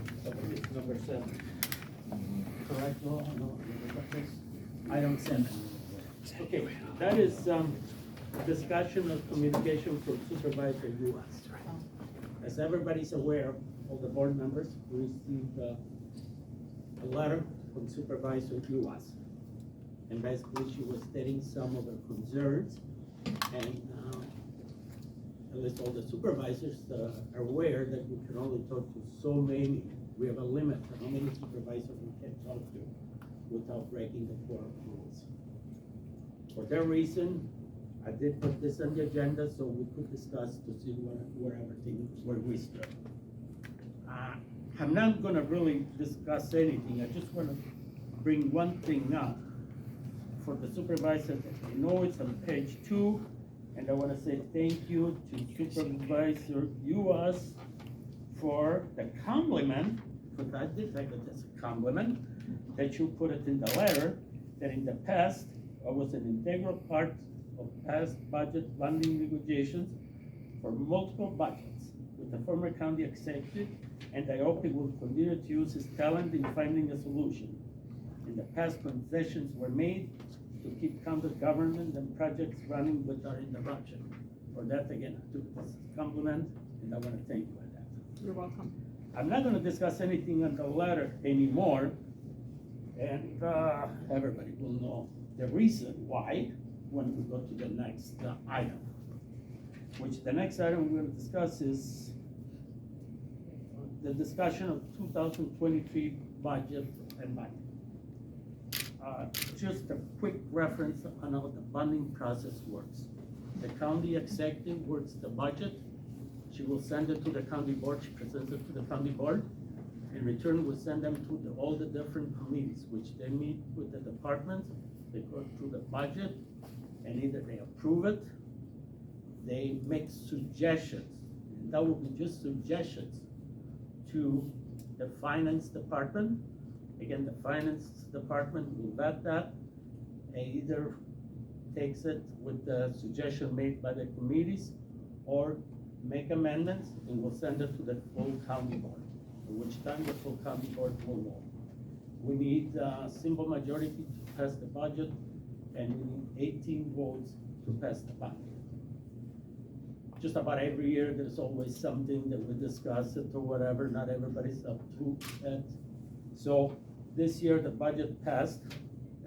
It's number 7. Correct, no, no, item 7. Okay, that is, discussion of communication from Supervisor US. As everybody's aware, all the board members received a letter from Supervisor US. And basically, she was stating some of her concerns, and at least all the supervisors are aware that we can only talk to so many. We have a limit on how many supervisors we can talk to without breaking the quorum rules. For that reason, I did put this on the agenda so we could discuss to see where we stood. I'm not gonna really discuss anything. I just wanna bring one thing up for the supervisor. I know it's on page 2, and I wanna say thank you to Supervisor US for the compliment, because I did take it as a compliment, that you put it in the letter, that in the past, I was an integral part of past budget funding negotiations for multiple budgets with the former county executive, and I hope he will continue to use his talent in finding a solution. In the past, concessions were made to keep county government and projects running without interruption. For that, again, I took this as a compliment, and I want to thank you for that. You're welcome. I'm not going to discuss anything on the letter anymore, and everybody will know the reason why when we go to the next item. Which the next item we're going to discuss is the discussion of 2023 budget and budget. Just a quick reference on how the funding process works. The county executive works the budget. She will send it to the county board. She presents it to the county board. In return, we send them to all the different committees, which they meet with the departments. They go through the budget, and either they approve it, they make suggestions, and that will be just suggestions to the finance department. Again, the finance department will vet that, and either takes it with the suggestion made by the committees, or make amendments, and will send it to the full county board, at which time the full county board will know. We need a simple majority to pass the budget, and we need 18 votes to pass the budget. Just about every year, there's always something that we discuss it or whatever, not everybody's up to it. So this year, the budget passed.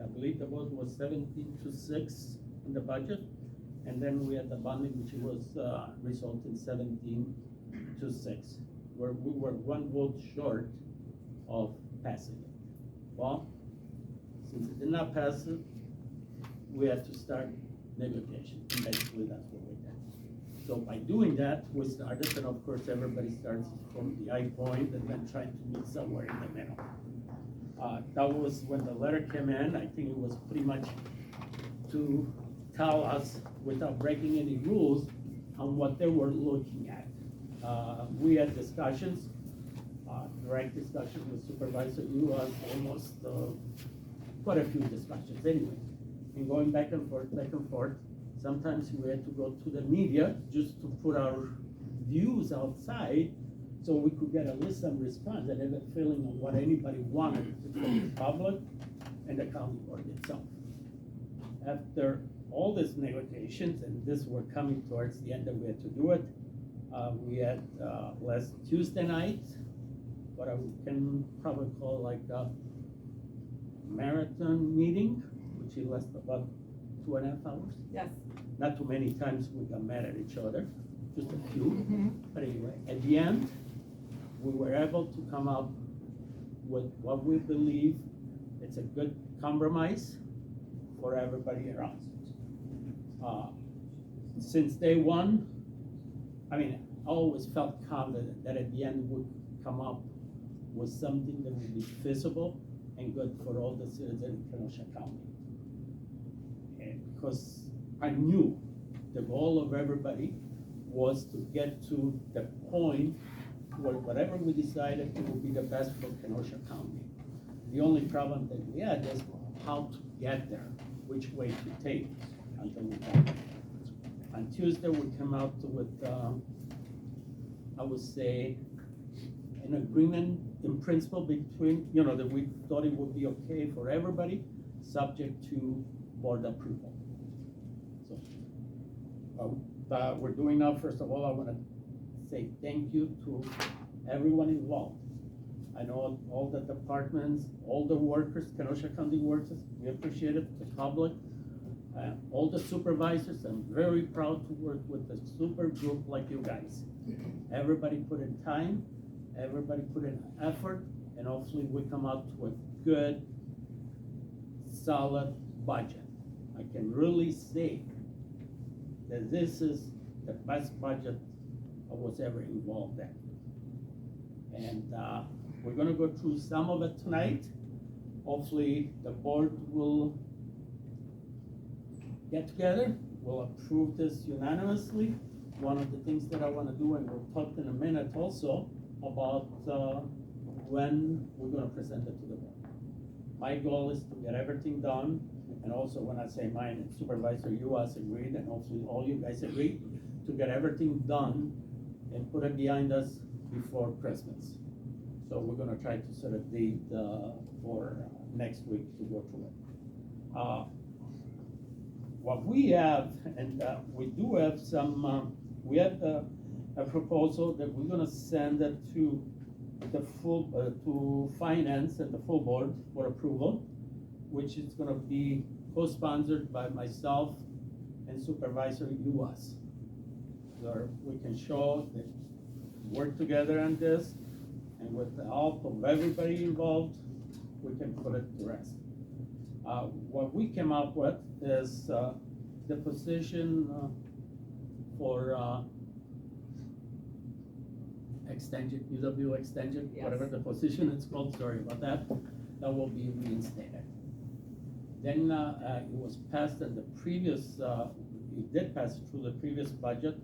I believe the vote was 17-6 in the budget. And then we had the bonding, which was resulting 17-6, where we were 1 vote short of passing it. Well, since it did not pass it, we had to start negotiation, and basically that's what we did. So by doing that, we started, and of course everybody starts from the high point and then trying to meet somewhere in the middle. That was when the letter came in. I think it was pretty much to tell us, without breaking any rules, on what they were looking at. We had discussions, direct discussions with Supervisor US, almost quite a few discussions anyway. And going back and forth, sometimes we had to go to the media just to put our views outside so we could get at least some response and have a feeling of what anybody wanted from the public and the county board itself. After all these negotiations, and this were coming towards the end that we had to do it, we had last Tuesday night, what I can probably call like a marathon meeting, which lasted about 2.5 hours. Yes. Not too many times we got mad at each other, just a few. But anyway, at the end, we were able to come up with what we believe it's a good compromise for everybody around. Since day one, I mean, I always felt confident that at the end we'd come up with something that would be feasible and good for all the citizens in Kenosha County. And because I knew the goal of everybody was to get to the point where whatever we decided it would be the best for Kenosha County. The only problem that we had is how to get there, which way to take until we got there. On Tuesday, we came out with, I would say, an agreement in principle between, you know, that we thought it would be okay for everybody, subject to board approval. So, we're doing now, first of all, I wanna say thank you to everyone involved. I know all the departments, all the workers, Kenosha County workers, we appreciate it, the public, all the supervisors. I'm very proud to work with a super group like you guys. Everybody put in time, everybody put in effort, and hopefully we come out to a good, solid budget. I can really say that this is the best budget I was ever involved in. And we're gonna go through some of it tonight. Hopefully the board will get together, we'll approve this unanimously. One of the things that I wanna do, and we'll talk in a minute also, about when we're gonna present it to the board. My goal is to get everything done, and also when I say mine, and Supervisor Uas agreed, and hopefully all you guys agree, to get everything done and put it behind us before Christmas. So we're gonna try to set a date for next week to go through it. What we have, and we do have some, we have a proposal that we're gonna send it to the full, to finance and the full board for approval, which is gonna be co-sponsored by myself and Supervisor Uas. Where we can show that work together on this, and with the help of everybody involved, we can put it to rest. What we came up with is the position for extension, UW extension, Yes. whatever the position it's called, sorry about that, that will be reinstated. Then it was passed in the previous, it did pass through the previous budget,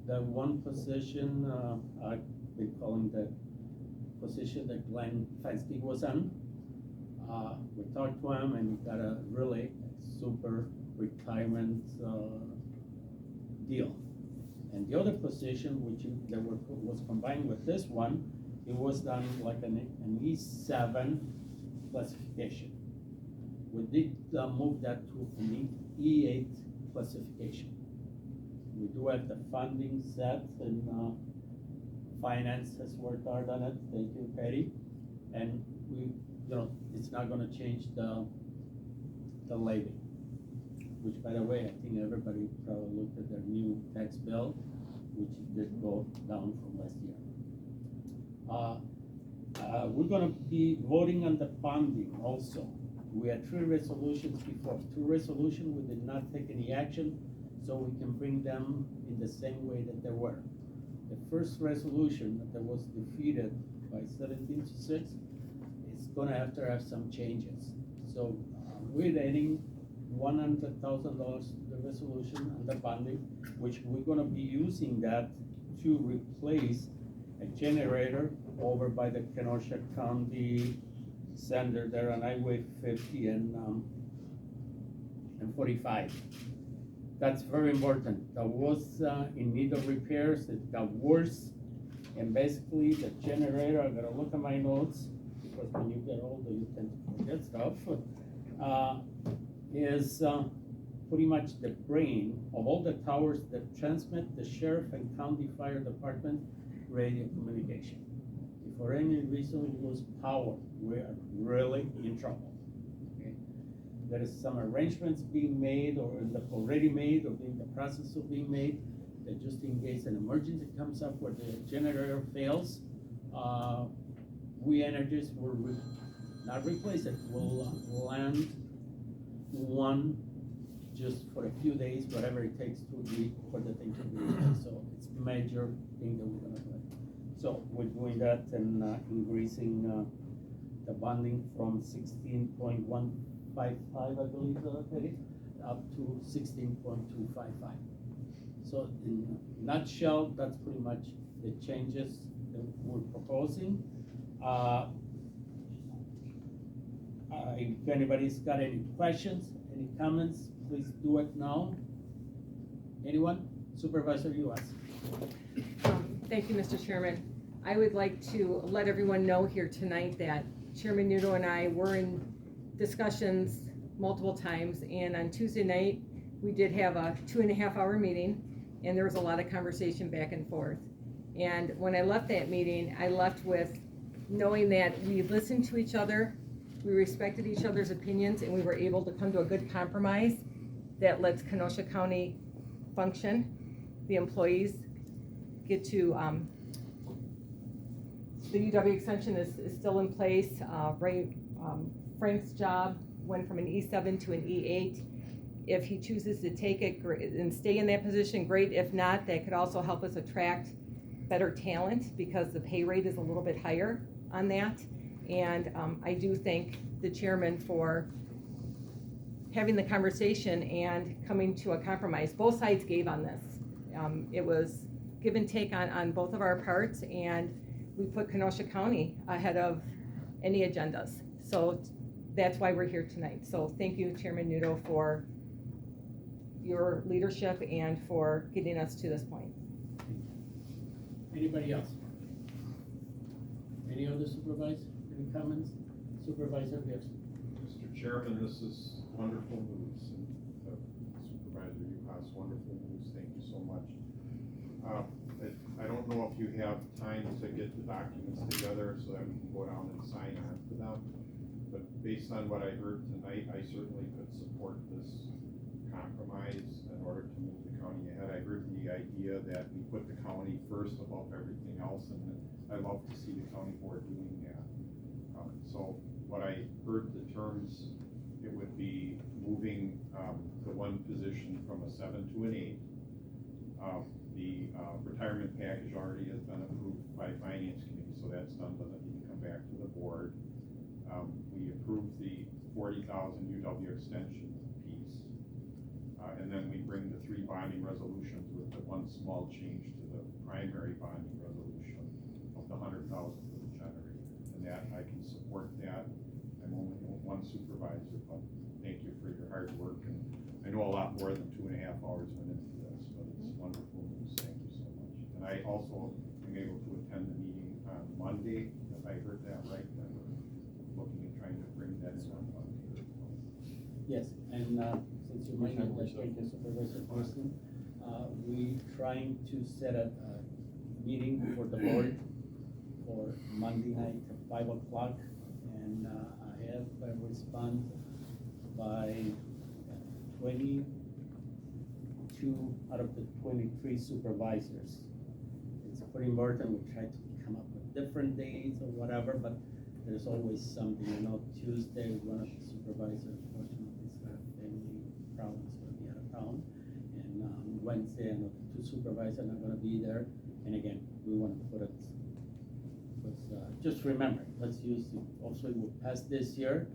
the one position, I've been calling the position that Glenn Feinstein was on. We talked to him and he got a really super retirement deal. And the other position, which was combined with this one, it was done like an E7 classification. We did move that to an E8 classification. We do have the funding set, and finance has worked hard on it. Thank you, Patty. And we, you know, it's not gonna change the levy, which, by the way, I think everybody probably looked at their new tax bill, which did go down from last year. We're gonna be voting on the funding also. We had 3 resolutions before. 2 resolutions, we did not take any action, so we can bring them in the same way that they were. The first resolution that was defeated by 17-6 is gonna have to have some changes. So we're adding $100,000 to the resolution on the bonding, which we're gonna be using that to replace a generator over by the Kenosha County Center there on Highway 50 and 45. That's very important. That was in need of repairs. It got worse, and basically the generator, I gotta look at my notes, because when you get older you tend to forget stuff, is pretty much the brain of all the towers that transmit the sheriff and county fire department radio communication. If for any reason we lose power, we are really in trouble. Okay? There is some arrangements being made, or already made, or in the process of being made, that just in case an emergency comes up where the generator fails, we Energies will not replace it, will land one just for a few days, whatever it takes to be for the thing to be replaced. So it's a major thing that we're gonna do. So we're doing that and increasing the bonding from 16.155, I believe, Teddy, up to 16.255. So in a nutshell, that's pretty much the changes that we're proposing. If anybody's got any questions, any comments, please do it now. Anyone? Supervisor Uas. Thank you, Mr. Chairman. I would like to let everyone know here tonight that Chairman Nudo and I were in discussions multiple times, and on Tuesday night, we did have a 2.5-hour meeting, and there was a lot of conversation back and forth. And when I left that meeting, I left with knowing that we listened to each other, we respected each other's opinions, and we were able to come to a good compromise that lets Kenosha County function. The employees get to, the UW extension is still in place. Frank's job went from an E7 to an E8. If he chooses to take it and stay in that position, great. If not, that could also help us attract better talent because the pay rate is a little bit higher on that. And I do thank the chairman for having the conversation and coming to a compromise. Both sides gave on this. It was give and take on both of our parts, and we put Kenosha County ahead of any agendas. So that's why we're here tonight. So thank you, Chairman Nudo, for your leadership and for getting us to this point. Anybody else? Any other supervisor? Any comments? Supervisor, yes. Mr. Chairman, this is wonderful news. And Supervisor Uhas, wonderful news. Thank you so much. I don't know if you have time to get the documents together so that we can go down and sign on to them. But based on what I heard tonight, I certainly could support this compromise in order to move the county ahead. I heard the idea that we put the county first above everything else, and I love to see the county board doing that. So what I heard the terms, it would be moving the one position from a 7 to an 8. The retirement package already has been approved by Finance Committee, so that's done, doesn't need to come back to the board. We approved the 40,000 UW extension piece. And then we bring the 3 bonding resolutions with the one small change to the primary bonding resolution of the 100,000 for the generator. And that, I can support that. I'm only one supervisor, but thank you for your hard work. And I know a lot more than 2.5 hours went into this, but it's wonderful news. Thank you so much. And I also am able to attend the meeting on Monday, if I heard that right. And we're looking at trying to bring that in on Monday. Yes, and since you might not thank you, Supervisor Horstman, we trying to set a meeting for the board for Monday night at 5 o'clock, and I have a response by 22 out of the 23 supervisors. It's pretty important. We try to come up with different days or whatever, but there's always something. You know, Tuesday, one of the supervisors, unfortunately, family problems, will be out of town. And Wednesday, I know the 2 supervisors are not gonna be there. And again, we want to put it, because just remember, let's use, also we'll pass this year,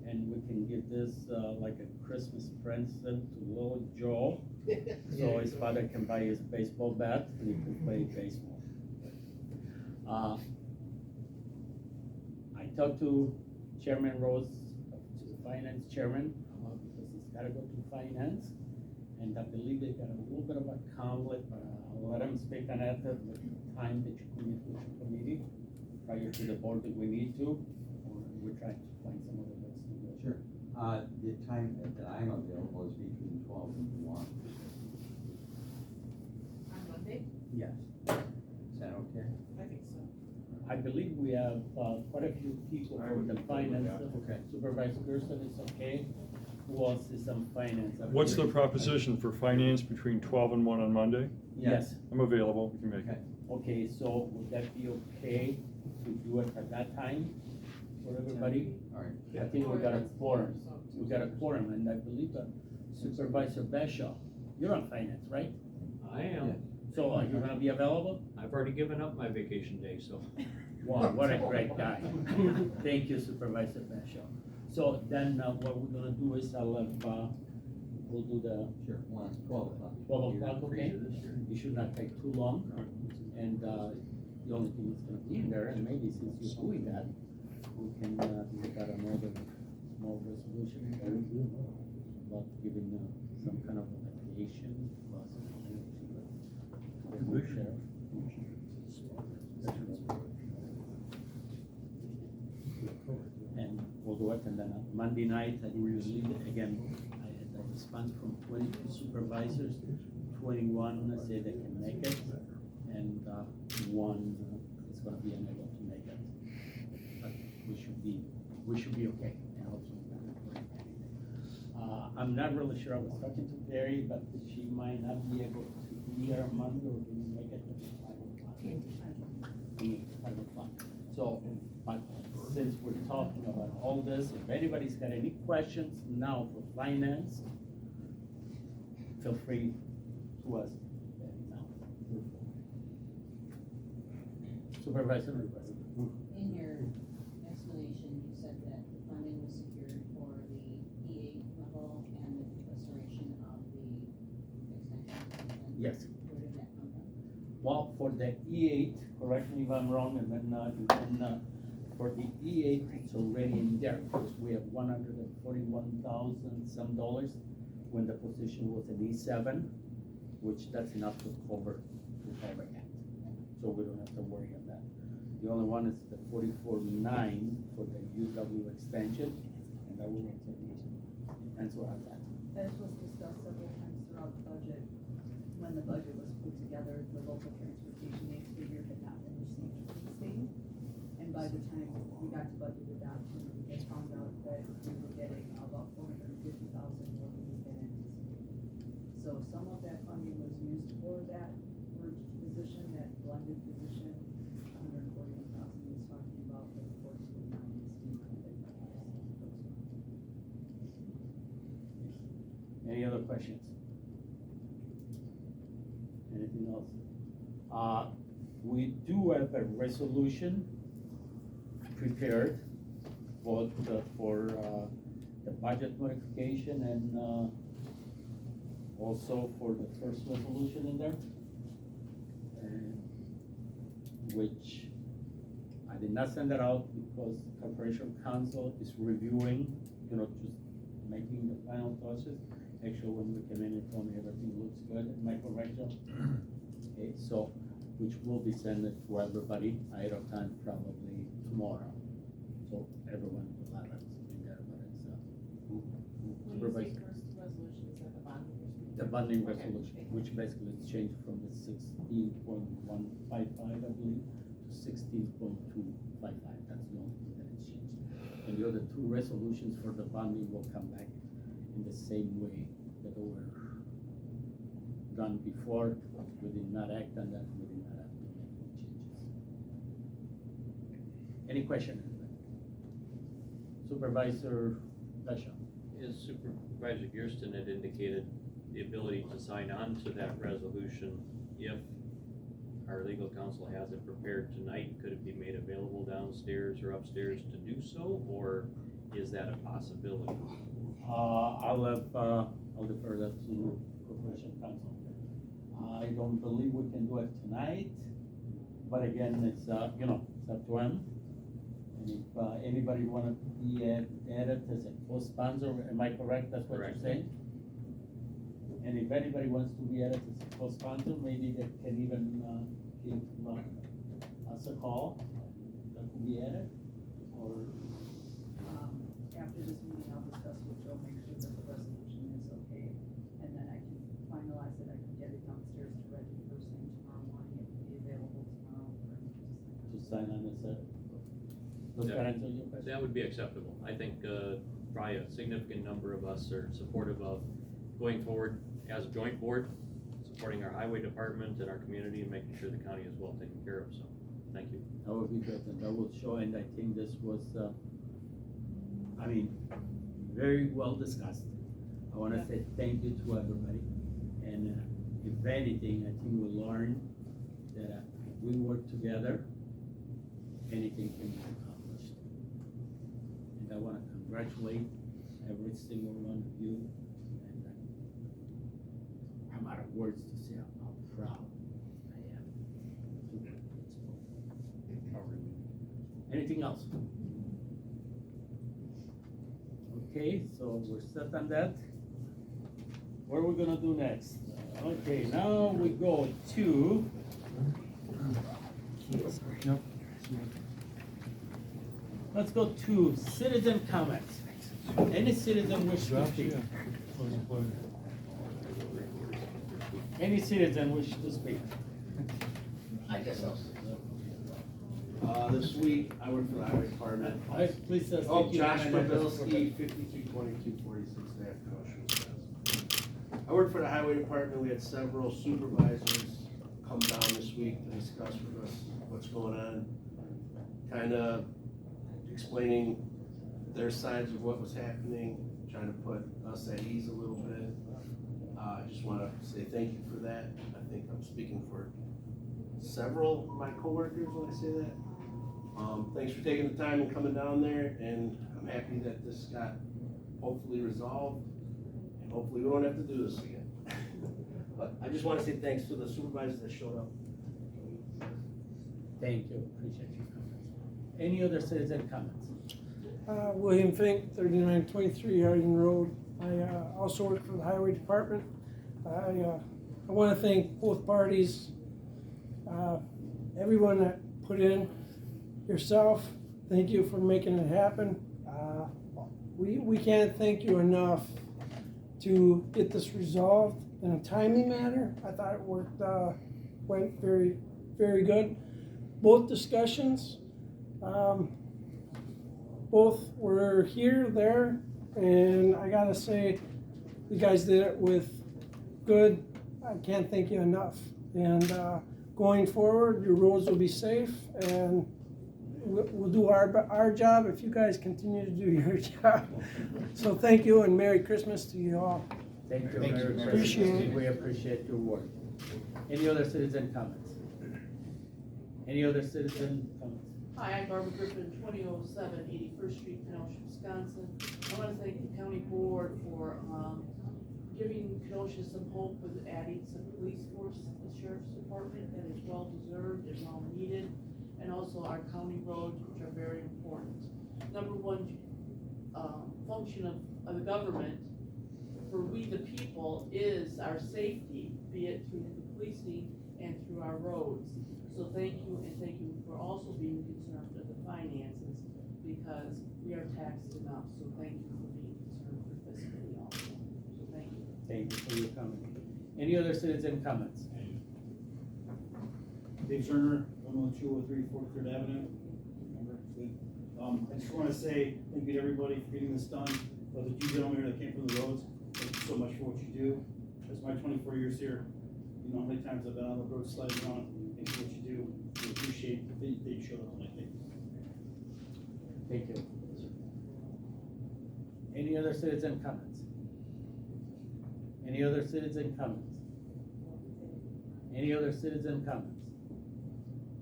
and we can give this like a Christmas present to little Joe. So his father can buy his baseball bat and he can play baseball. I talked to Chairman Rose, to the finance chairman, because he's gotta go to finance. And I believe they got a little bit of a conflict, but I'll let him speak on that at the time that you commit with the committee prior to the board that we need to, or we're trying to find some other ways to do it. Sure. The time that I'm available is between 12 and 1. On Monday? Yes. Is that okay? I think so. I believe we have quite a few people from the finance. Okay. Supervisor Gerson is okay. Who else is on finance? What's the proposition for finance between 12 and 1 on Monday? Yes. I'm available, we can make Okay. it. Okay, so would that be okay to do it at that time for everybody? All right. I think we got a quorum. We got a quorum, and I believe that Supervisor Bashaw, you're on finance, right? I am. So are you gonna be available? I've already given up my vacation day, so. Wow, what a great guy. Thank you, Supervisor Bashaw. So then what we're gonna do is I'll have, we'll do the Sure. 12 o'clock. 12 o'clock, okay? It should not take too long. And the only thing that's gonna be in there, and maybe since you're doing that, we can look at another small resolution about giving some kind of vacation plus. and we'll do it, and then on Monday night, I release it again. I had a response from 22 supervisors, 21 said they can make it, and one is gonna be unable to make it. But we should be okay, and hopefully not reporting anything. I'm not really sure, I was talking to Barry, but she might not be able to be here on Monday, or do we make it at 5 o'clock? 5 o'clock. So, but since we're talking about all this, if anybody's got any questions now for finance, feel free to ask now. Supervisor. In your explanation, you said that the funding was secured for the E8 level and the restoration of the extension. Yes. Where did that come from? Well, for the E8, correct me if I'm wrong, and then you can, for the E8, it's already in there, because we have $141,000 some dollars when the position was an E7, which that's enough to cover that. So we don't have to worry on that. The only one is the 44.9 for the UW extension, and that will answer on that. As was discussed several times throughout the budget, when the budget was put together, the local transportation aid figure had not been received from the state. And by the time we got to budget adoption, we had found out that we were getting about $450,000 more than we had anticipated. So some of that funding was used for that merged position, that blended position. 141,000 was talking about, but of course, we now Any other questions? Anything else? We do have a resolution prepared, both for the budget modification and also for the first resolution in there, which I did not send that out because Corporation Council is reviewing, just making the final touches. Actually, when we came in, it told me everything looks good. Am I correct, Joe? Okay, so, which will be sent to everybody ahead of time, probably tomorrow. So everyone will have it in there, but it's, When you say first resolution, is that the bonding resolution? the bonding Okay, resolution, thank you. which basically is changed from the 16.155, I believe, to 16.255. That's the only thing that it's changed. And the other two resolutions for the bonding will come back in the same way that they were done before. We did not act on that, we did not have to make any changes. Any question? Supervisor Pesha? As Supervisor Gearston had indicated, the ability to sign on to that resolution, if our legal counsel has it prepared tonight, could it be made available downstairs or upstairs to do so, or is that a possibility? I'll defer that to Corporation Council. I don't believe we can do it tonight, but again, it's, it's up to him. And if, anybody wanna be added as a co-sponsor, am I correct, that's what you're Correct. saying? And if anybody wants to be added as a co-sponsor, maybe they can even, give, us a call, that could be added, or, after this meeting, I'll discuss with Joe, make sure that the resolution is okay, and then I can finalize it, I can get it downstairs to Reggie first thing tomorrow morning, it will be available tomorrow for him to sign on as a, does that answer your question? That would be acceptable. I think, probably a significant number of us are supportive of going forward as a joint board, supporting our highway department and our community and making sure the county is well taken care of, so, thank you. That would be good, and that will show, and I think this was, very well discussed. I wanna say thank you to everybody, and if anything, I think we learned that if we work together, anything can be accomplished. And I wanna congratulate every single one of you, and I'm out of words to say how proud I am to work with this board. Anything else? Okay, so we're set on that. What are we gonna do next? Okay, now we go to. Let's go to citizen comments. Any citizen wish to speak? Any citizen wish to speak? I guess I'll. This week, I work for the highway department. Please, state Oh, your Josh name and address. Mobilsky, 532246 Kenosha, Wisconsin. I work for the highway department. We had several supervisors come down this week to discuss with us what's going on. Kind of explaining their sides of what was happening, trying to put us at ease a little bit. I just want to say thank you for that. I think I'm speaking for several of my coworkers when I say that. Thanks for taking the time and coming down there, and I'm happy that this got hopefully resolved, and hopefully we won't have to do this again. But I just want to say thanks to the supervisors that showed up. Thank you, appreciate your comments. Any other citizen comments? William Fink, 3923 Harding Road. I also work for the highway department. I want to thank both parties, everyone that put in, yourself, thank you for making it happen. We can't thank you enough to get this resolved in a timely manner. I thought it went very, very good. Both discussions, both were here, there, and I gotta say, you guys did it with good. I can't thank you enough. And going forward, your roads will be safe, and we'll do our job if you guys continue to do your job. So thank you, and Merry Christmas to you all. Thank you. Appreciate it. We appreciate your work. Any other citizen comments? Any other citizen comments? Hi, I'm Barbara Griffin, 2007 81st Street, Kenosha, Wisconsin. I want to thank the county board for giving Kenosha some hope with adding some police force to the sheriff's department. That is well deserved and well needed. And also our county roads, which are very important. Number one function of the government for we the people is our safety, be it through the policing and through our roads. So thank you, and thank you for also being concerned with the finances, because we are taxed enough, so thank you for being concerned for fiscally also. So thank you. Thank you for your comment. Any other citizen comments? Dave Turner, 11203 43rd Avenue. I just want to say thank you to everybody for getting this done. The two gentlemen that came from the roads, thank you so much for what you do. That's my 24 years here. You know how many times I've been on the road sliding on. Thanks for what you do. We appreciate that you showed up tonight. Thank you. Any other citizen comments? Any other citizen comments? Any other citizen comments?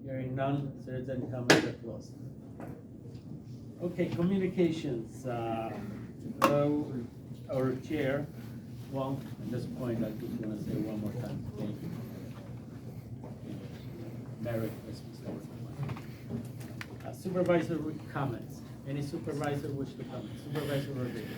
Hearing none, citizen comments are closed. Okay, communications, our chair, well, at this point, I just want to say one more time, thank you. Merry Christmas, everyone. Supervisor comments. Any supervisor wish to comment? Supervisor Rodriguez.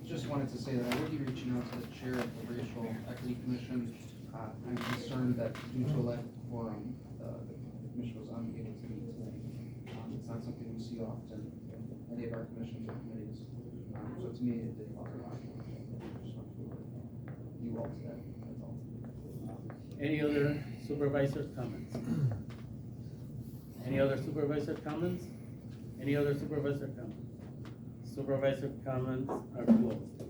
Just wanted to say that I will be reaching out to the chair of the Racial Equity Commission. I'm concerned that due to a lack of quorum, the commission was unable to meet tonight. It's not something we see often in any of our commissions or committees. So to me, it did bother me. I just want to you all to that. That's all. Any other supervisor comments? Any other supervisor comments? Any other supervisor comments? Supervisor comments are closed.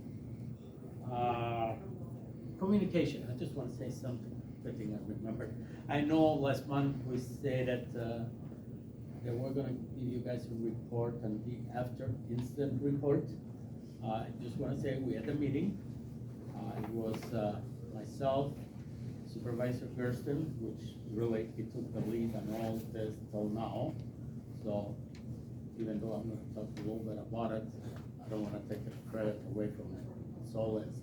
Communication, I just want to say something, good thing I remembered. I know last month we said that we're gonna give you guys a report on the after incident report. I just want to say we had a meeting. It was myself, Supervisor Gersten, which really he took the lead on all this till now. So even though I'm going to talk a little bit about it, I don't want to take the credit away from it. So as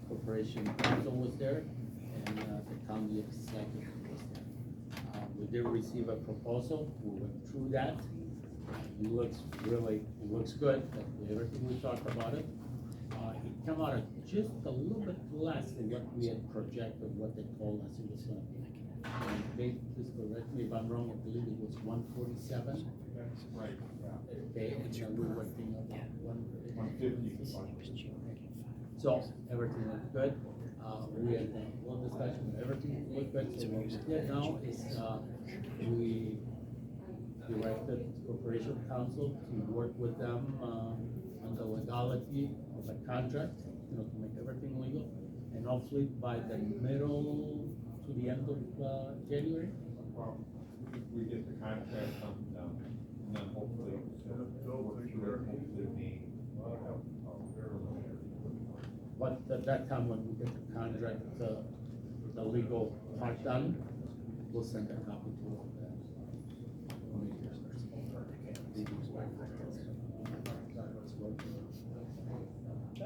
Corporation Council was there, and the county executive was there. We did receive a proposal. We went through that. It looks good. Everything we talked about it. It came out just a little bit less than what we had projected, what they told us it was going to be. And please correct me if I'm wrong, I believe it was 147. That's right, yeah. Okay, and we're working on that one. 150. So, everything went good, we had a long discussion, everything went good, so what we did now is, we directed Corporation Council to work with them, on the legality of the contract, to make everything legal, and hopefully by the middle to the end of, January. Well, we get the contract done, and then hopefully, work through it, hopefully May. But at that time, when we get the contract, the legal part done, we'll send a copy to all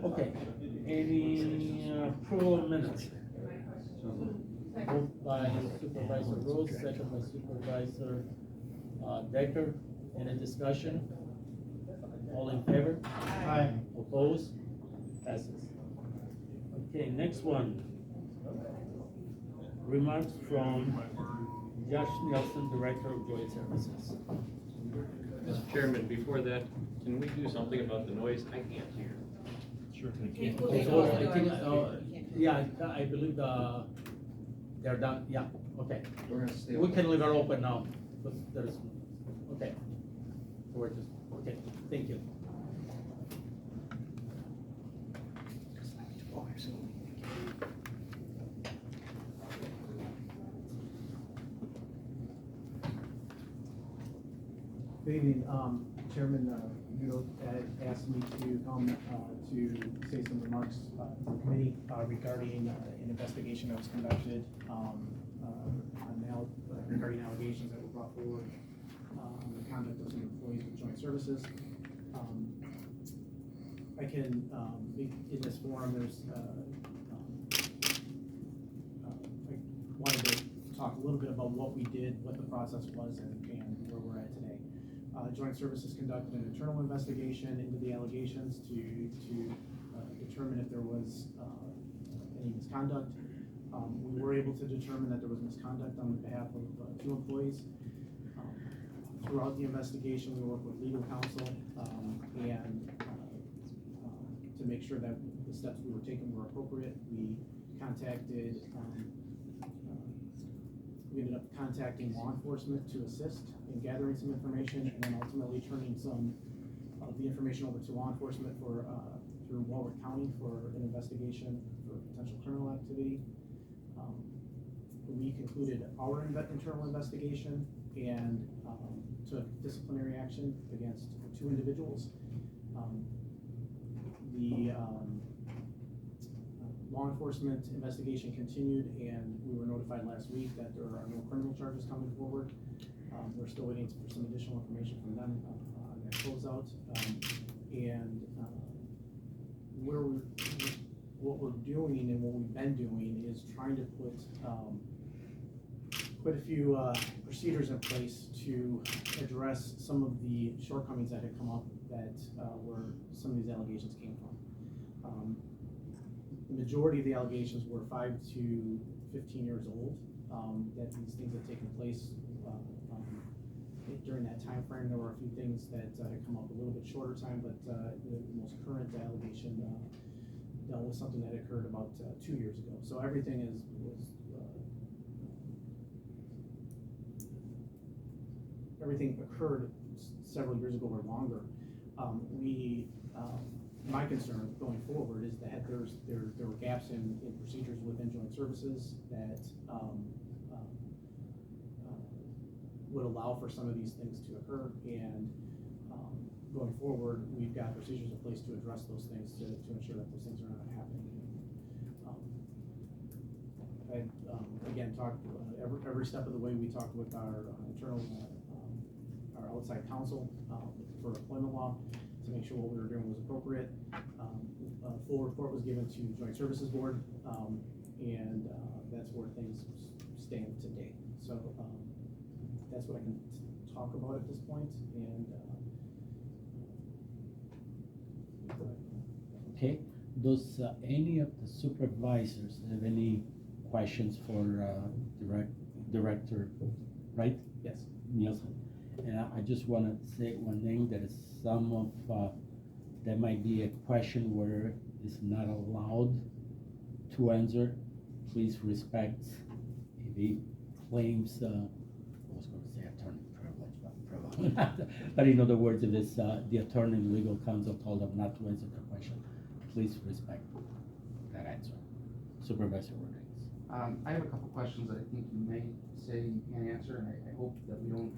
Okay, any approval of minutes? Moved by Supervisor Rose, second by Supervisor Decker. Any discussion? All in favor? Aye. Opposed? Passes. Okay, next one. Remarks from Josh Nelson, Director of Joint Services. Mr. Chairman, before that, can we do something about the noise? I can't hear. Sure. Okay, so I think, yeah, I believe they're done, yeah, okay. We're gonna stay. We can leave it open now, because there's, okay. So we're just, okay, thank you. Good evening, Chairman, you asked me to come, to say some remarks, to the committee, regarding, an investigation that was conducted, regarding allegations that were brought forward, on the conduct of some employees with joint services. I can, in this forum, there's, I wanted to talk a little bit about what we did, what the process was, and where we're at today. Joint Services conducted an internal investigation into the allegations to determine if there was any misconduct. We were able to determine that there was misconduct on behalf of 2 employees. Throughout the investigation, we worked with legal counsel and to make sure that the steps we were taking were appropriate. We contacted, we ended up contacting law enforcement to assist in gathering some information and then ultimately turning some of the information over to law enforcement for, through Warwick County for an investigation for potential criminal activity. We concluded our internal investigation and took disciplinary action against 2 individuals. The law enforcement investigation continued, and we were notified last week that there are no criminal charges coming forward. We're still waiting for some additional information from them on that closeout. What we're doing and what we've been doing is trying to put quite a few procedures in place to address some of the shortcomings that had come up that where some of these allegations came from. The majority of the allegations were 5 to 15 years old, that these things had taken place during that time frame. There were a few things that had come up a little bit shorter time, but the most current allegation dealt with something that occurred about 2 years ago. So everything everything occurred several years ago or longer. My concern going forward is that there were gaps in procedures within joint services that would allow for some of these things to occur, and going forward, we've got procedures in place to address those things to ensure that those things are not happening. I again talked every step of the way. We talked with our internal, our outside counsel for employment law to make sure what we were doing was appropriate. A full report was given to Joint Services Board, and that's where things stand today. So that's what I can talk about at this point. And okay, does any of the supervisors have any questions for Director, right? Yes. Nielsen. And I just wanna say one thing, that is some of, there might be a question where it's not allowed to answer. Please respect if he claims, I was gonna say attorney privilege, but probably not. But in other words, if it's, the attorney and legal counsel told him not to answer the question, please respect that answer. Supervisor Rodriguez. I have a couple questions that I think you may say you can't answer, and I hope that we don't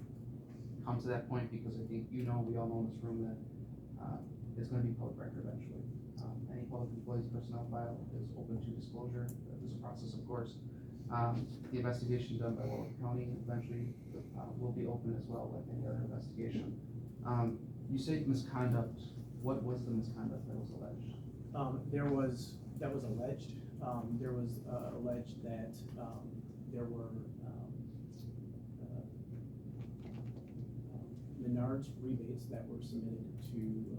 come to that point, because I think we all know in this room that it's gonna be public record eventually. Any public employees personnel file is open to disclosure. There's a process, of course. The investigation done by Warwick County eventually will be open as well, like any other investigation. You say misconduct. What was the misconduct that was alleged? That was alleged. There was alleged that there were Menards rebates that were submitted to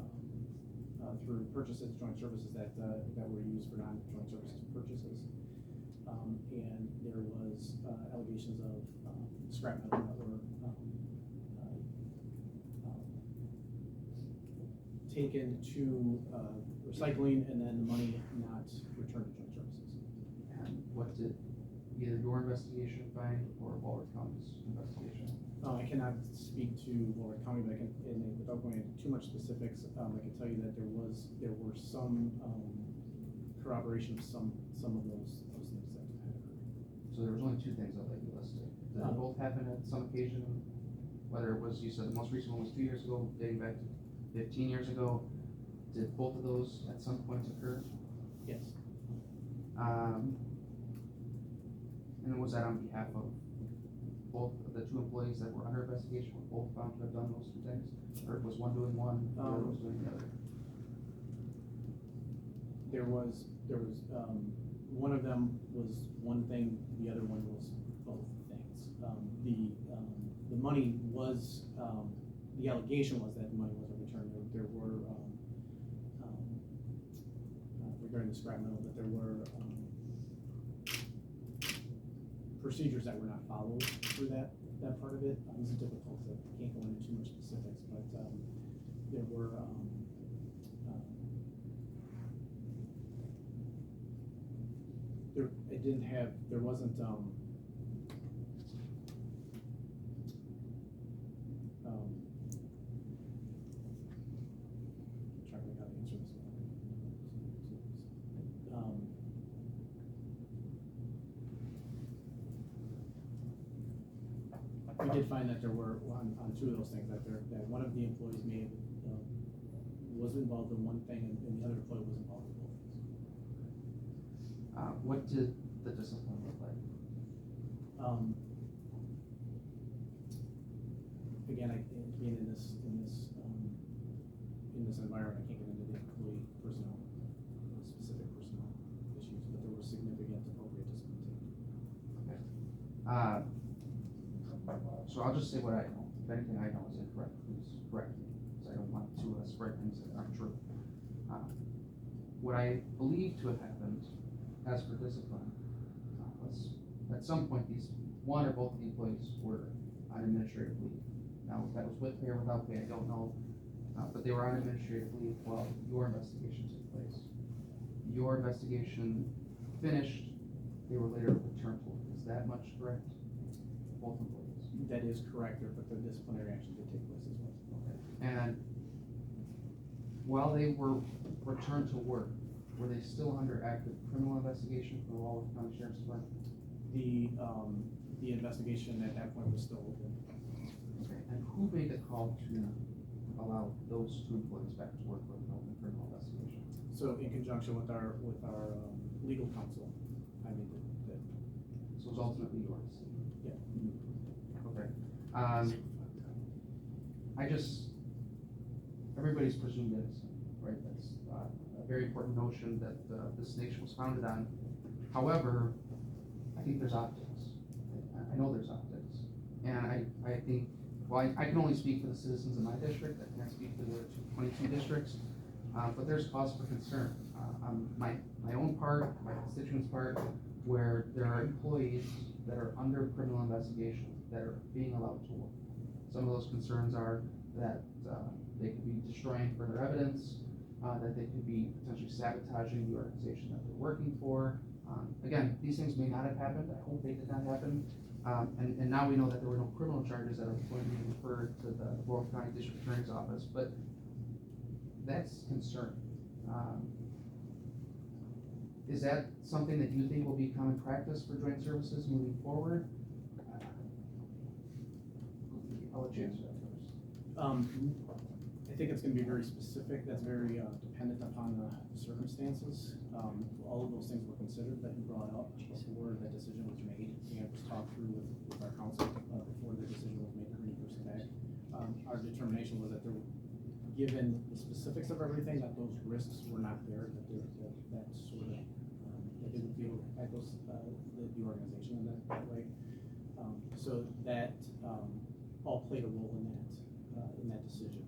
through purchases, joint services that were used for non-joint services purchases. And there was allegations of scrap metal that were taken to recycling, and then the money not returned to joint services. And what did either your investigation find or Warwick County's investigation? I cannot speak to Warwick County, but without going into too much specifics, I can tell you that there were some corroboration of some of those things that had occurred. So there was only two things that you listed. Did they both happen at some occasion? Whether it was, you said the most recent one was 2 years ago, dating back to 15 years ago. Did both of those at some point occur? Yes. And was that on behalf of both of the two employees that were under investigation, were both found to have done those two things? Or was one doing one, the other was doing the other? There was one of them was one thing, the other one was both things. The money was, the allegation was that the money wasn't returned. There were, regarding the scrap metal, that there were procedures that were not followed through that part of it. This is difficult, so I can't go into too much specifics, but there were there wasn't trying to think how to answer this one. We did find that there were on two of those things that one of the employees may have was involved in one thing and the other employee was involved in both things. What did the discipline look like? Again, being in this environment, I can't get into the employee personnel, specific personnel issues, but there was significant appropriate discipline taken. Okay. So I'll just say what I know. If anything I know is incorrect, please correct me, because I don't want to spread things that aren't true. What I believe to have happened, as for discipline, was at some point one or both of the employees were on administrative leave. Now, if that was with pay or without pay, I don't know, but they were on administrative leave while your investigation took place. Your investigation finished, they were later returned to work. Is that much correct? Both employees? That is correct, but the disciplinary action did take place as well. Okay. And while they were returned to work, were they still under active criminal investigation for the Warwick County Sheriff's Department? The investigation at that point was still open. Okay. And who made the call to allow those two employees back to work with an open criminal investigation? So in conjunction with our legal counsel, I made the So it was ultimately your decision? Yeah. Okay. Everybody's presumed innocent, right? That's a very important notion that this nation was founded on. However, I think there's optics. I know there's optics. And I think, well, I can only speak for the citizens in my district. I can't speak for the other 22 districts. But there's cause for concern. On my own part, my constituents' part, where there are employees that are under criminal investigation that are being allowed to work. Some of those concerns are that, they could be destroying further evidence, that they could be potentially sabotaging the organization that they're working for. Again, these things may not have happened, I hope they did not happen. And now we know that there were no criminal charges that are going to be referred to the Royal County District Attorney's Office, but that's concerning. Is that something that you think will be common practice for joint services moving forward? I'll let you answer that first. I think it's gonna be very specific, that's very dependent upon the circumstances. All of those things were considered that you brought up before the decision was made, and was talked through with our council before the decision was made to bring the person back. Our determination was that there, given the specifics of everything, that those risks were not there, that that sort of, that they would be able to impact those, the organization in that way. So that all played a role in that decision.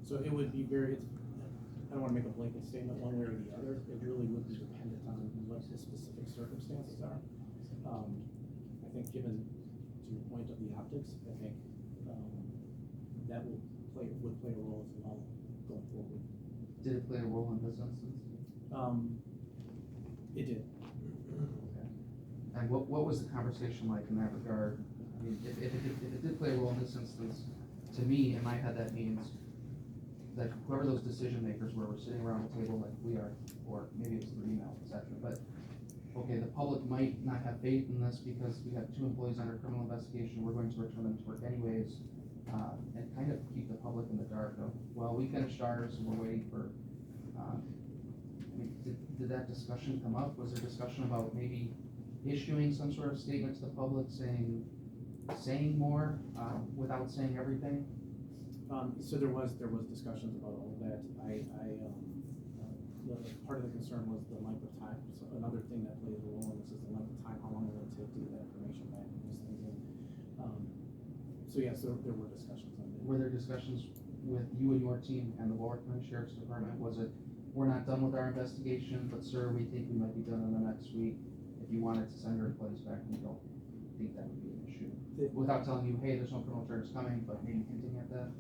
So it would be very, I don't wanna make a blanket statement one way or the other, it really would be dependent on what the specific circumstances are. I think given to your point of the optics, I think, that would play a role as well going forward. Did it play a role in this instance? It did. Okay. And what was the conversation like in that regard? I mean, if it did play a role in this instance, to me, in my head, that means that whoever those decision makers were sitting around the table like we are, or maybe it was through email, et cetera, but, okay, the public might not have faith in this because we have 2 employees under criminal investigation, we're going to return them to work anyways, and kind of keep the public in the dark of, well, we finished ours and we're waiting for, I mean, did that discussion come up? Was there discussion about maybe issuing some sort of statement to the public saying more, without saying everything? So there was discussions about all of that. The part of the concern was the length of time. So another thing that plays a role in this is the length of time, how long will it take to get that information back and those things. And, so yes, there were discussions on that. Were there discussions with you and your team and the Warwick County Sheriff's Department? Was it, we're not done with our investigation, but sir, we think we might be done in the next week. If you wanted to send your employees back, we don't think that would be an issue. Without telling you, hey, there's no criminal charges coming, but maybe hinting at that?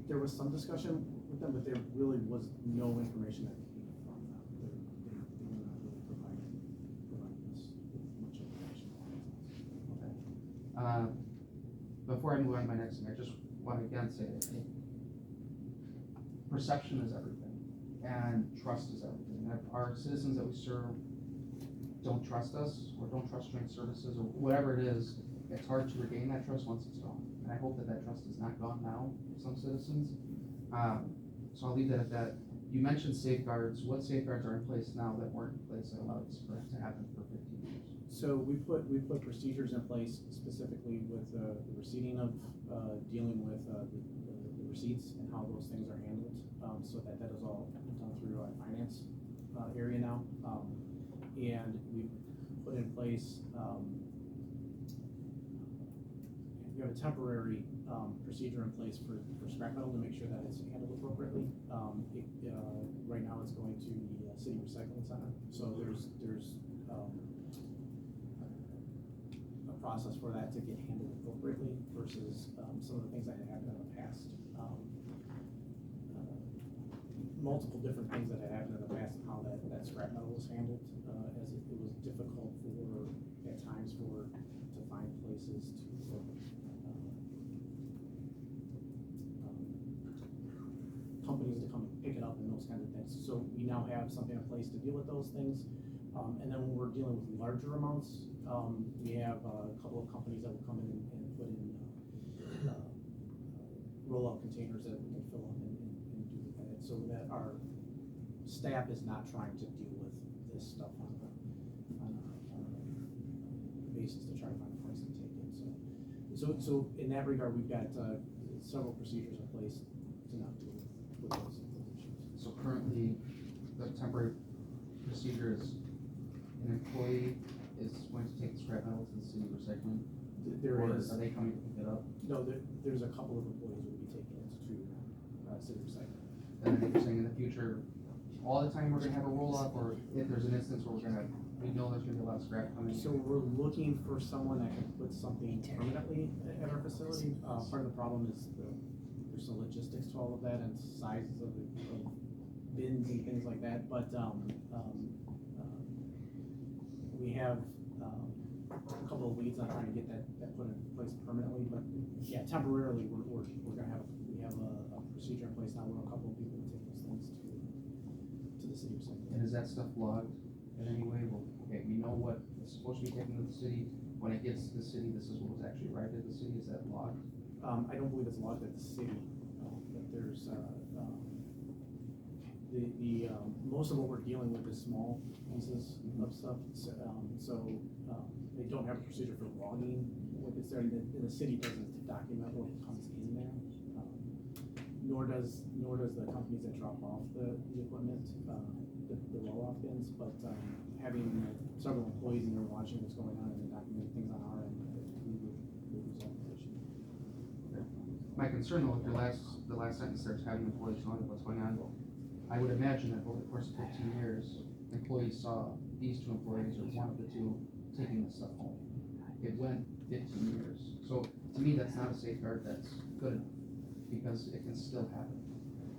There was some discussion with them, but there really was no information that came from them. They were not really providing us with much information. Okay. Before I move on to my next thing, I just want to again say that perception is everything, and trust is everything. And if our citizens that we serve don't trust us, or don't trust joint services, or whatever it is, it's hard to regain that trust once it's gone. And I hope that trust is not gone now for some citizens. So I'll leave that at that. You mentioned safeguards. What safeguards are in place now that weren't in place that allowed this for it to happen for 15 years? So we put procedures in place specifically with the receipting of, dealing with the receipts and how those things are handled, so that is all done through our finance area now. And we put in place, we have a temporary procedure in place for scrap metal to make sure that it's handled appropriately. Right now it's going to the city recycling center, so there's a process for that to get handled appropriately versus some of the things that had happened in the past. Multiple different things that had happened in the past and how that scrap metal was handled, as it was difficult for, at times, to find places to companies to come and pick it up and those kinds of things. So we now have something in place to deal with those things. And then when we're dealing with larger amounts, we have a couple of companies that will come in and put in roll-out containers that we can fill up and do that, so that our staff is not trying to deal with this stuff on a basis to try to find a place to take it. So in that regard, we've got several procedures in place to not deal with those issues. So currently, the temporary procedure is an employee is going to take the scrap metal to the city recycling? Are they coming to pick it up? No, there's a couple of employees who will be taking it to city recycling. And then you're saying in the future, all the time we're gonna have a roll-up, or if there's an instance where we're gonna we know there's gonna be a lot of scrap coming. So we're looking for someone that can put something permanently at our facility. Part of the problem is there's some logistics to all of that and sizes of bins and things like that, but, we have, a couple of leads on trying to get that put in place permanently, but yeah, temporarily, we're gonna have, we have a procedure in place now where a couple of people will take those things to the city recycling. And is that stuff logged in any way? Well, okay, we know what is supposed to be taken to the city. When it gets to the city, this is what was actually arrived at the city. Is that logged? I don't believe it's logged at the city, but there's, most of what we're dealing with is small pieces of stuff, so they don't have a procedure for logging what is there, and the city doesn't document what comes in there. Nor does the companies that drop off the equipment, the roll-off bins, but having several employees in there watching what's going on and documenting things on our end, we would resolve the issue. My concern though, with the last sentence there is having employees knowing what's going on. I would imagine that over the course of 15 years, employees saw these two employees or one of the two taking the stuff home. It went 15 years. So to me, that's not a safeguard that's good enough, because it can still happen.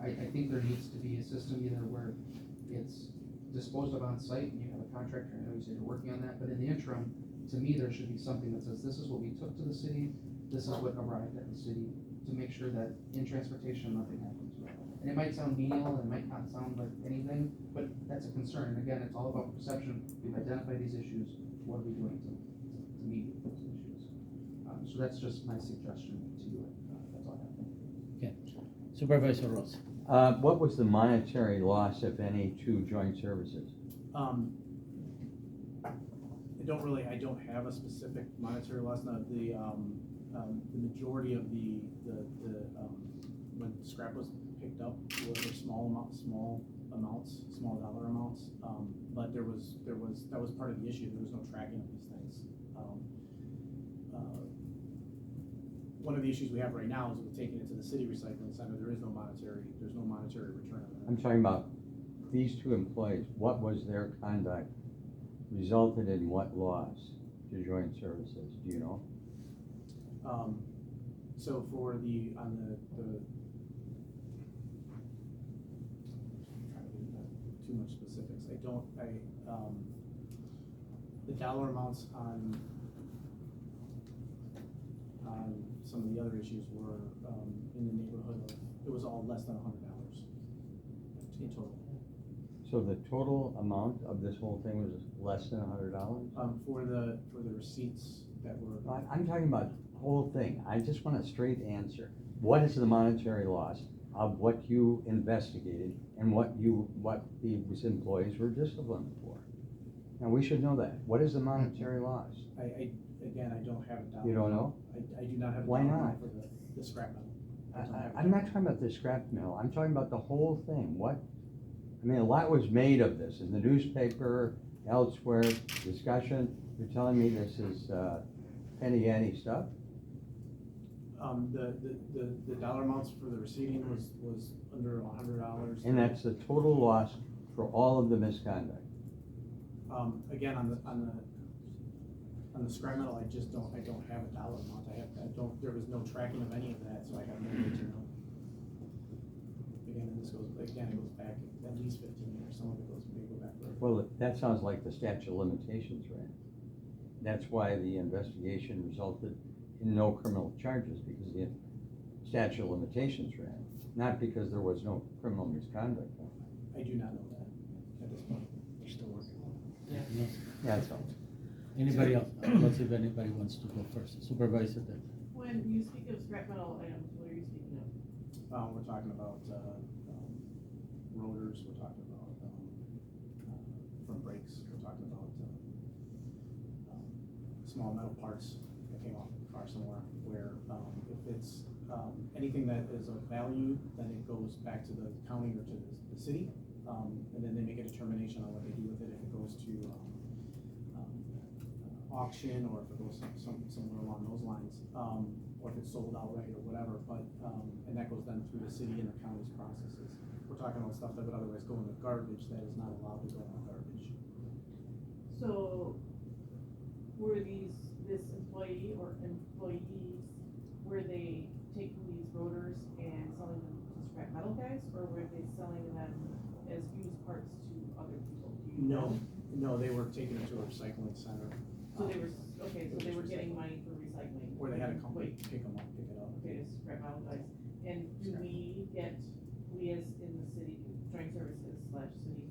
I think there needs to be a system either where it's disposed of on site and you have a contractor, I know you said you're working on that, but in the interim, to me, there should be something that says, this is what we took to the city, this is what arrived at the city, to make sure that in transportation, nothing happens. And it might sound menial, and it might not sound like anything, but that's a concern. And again, it's all about perception. We've identified these issues. What are we doing to meet those issues? So that's just my suggestion to you. That's all I have. Okay. Supervisor Ross. What was the monetary loss, if any, to joint services? I don't have a specific monetary loss. Now, the majority of the when scrap was picked up were small dollar amounts. But that was part of the issue. There was no tracking of these things. One of the issues we have right now is with taking it to the city recycling center. There's no monetary return on that. I'm talking about these two employees. What was their conduct resulted in what loss to joint services? Do you know? So for the too much specifics. The dollar amounts on some of the other issues were in the neighborhood of, it was all less than $100 in total. So the total amount of this whole thing was less than $100? For the receipts that were. I'm talking about the whole thing. I just want a straight answer. What is the monetary loss of what you investigated and what these employees were disciplined for? Now, we should know that. What is the monetary loss? Again, I don't have a dollar. You don't know? I do not have a Why dollar not? amount for the scrap metal. I'm not talking about the scrap mill. I'm talking about the whole thing. I mean, a lot was made of this in the newspaper, elsewhere, discussion. You're telling me this is penny stuff? The dollar amounts for the receiving was under $100. And that's the total loss for all of the misconduct? Again, on the scrap metal, I don't have a dollar amount. There was no tracking of any of that, so I have no way to know. Again, it goes back at least 15 years. Some of it may go back further. Well, that sounds like the statute of limitations ran. That's why the investigation resulted in no criminal charges, because the statute of limitations ran, not because there was no criminal misconduct. I do not know that at this point. We're still working on it. Yeah. That's all. Anybody else? Let's see if anybody wants to go first. Supervisor then. When you speak of scrap metal items, what are you speaking of? We're talking about rotors. We're talking about front brakes. We're talking about small metal parts that came off the car somewhere. Where if it's anything that is of value, then it goes back to the county or to the city, and then they make a determination on what they do with it. If it goes to auction, or if it goes somewhere along those lines, or if it's sold outright or whatever, but and that goes then through the city and the county's processes. We're talking about stuff that would otherwise go in the garbage that is not allowed to go in the garbage. So, were this employee or employees, were they taking these rotors and selling them to scrap metal guys, or were they selling them as used parts to other people? Do you know? No, they were taking it to a recycling center. So they were, okay, so they were getting money for recycling? Where they had a company pick them up, pick it up. Okay, it's scrap metal guys. And do we get, we as in the city, joint services slash city,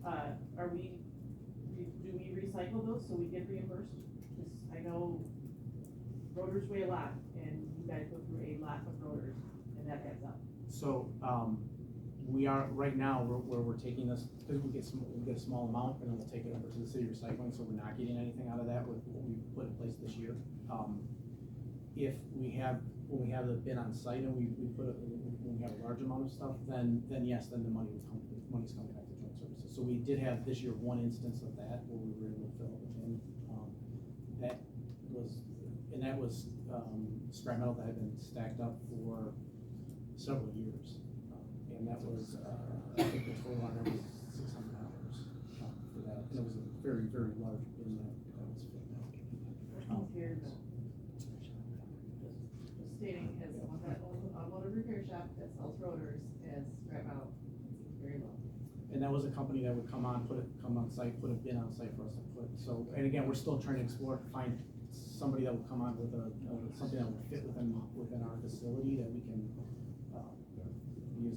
slash county, do we recycle those so we get reimbursed? Because I know rotors weigh a lot, and you guys go through a lot of rotors, and that adds up. So, we are, right now, where we're taking this, because we get a small amount, and then we'll take it over to the city recycling, so we're not getting anything out of that with what we put in place this year. If we have, when we have the bin on site and when we have a large amount of stuff, then yes, then the money's coming back to joint services. So we did have this year one instance of that, where we were able to fill up the bin. That was scrap metal that had been stacked up for several years. And that was, I think the total on that was $600 for that. And it was a very, very large bin that was filled out. Compared to stating as someone that owns an automotive repair shop that sells rotors as scrap metal, it's very low. And that was a company that would come on site, put a bin on site for us to put. So, and again, we're still trying to explore, find somebody that will come on with something that will fit within our facility that we can use.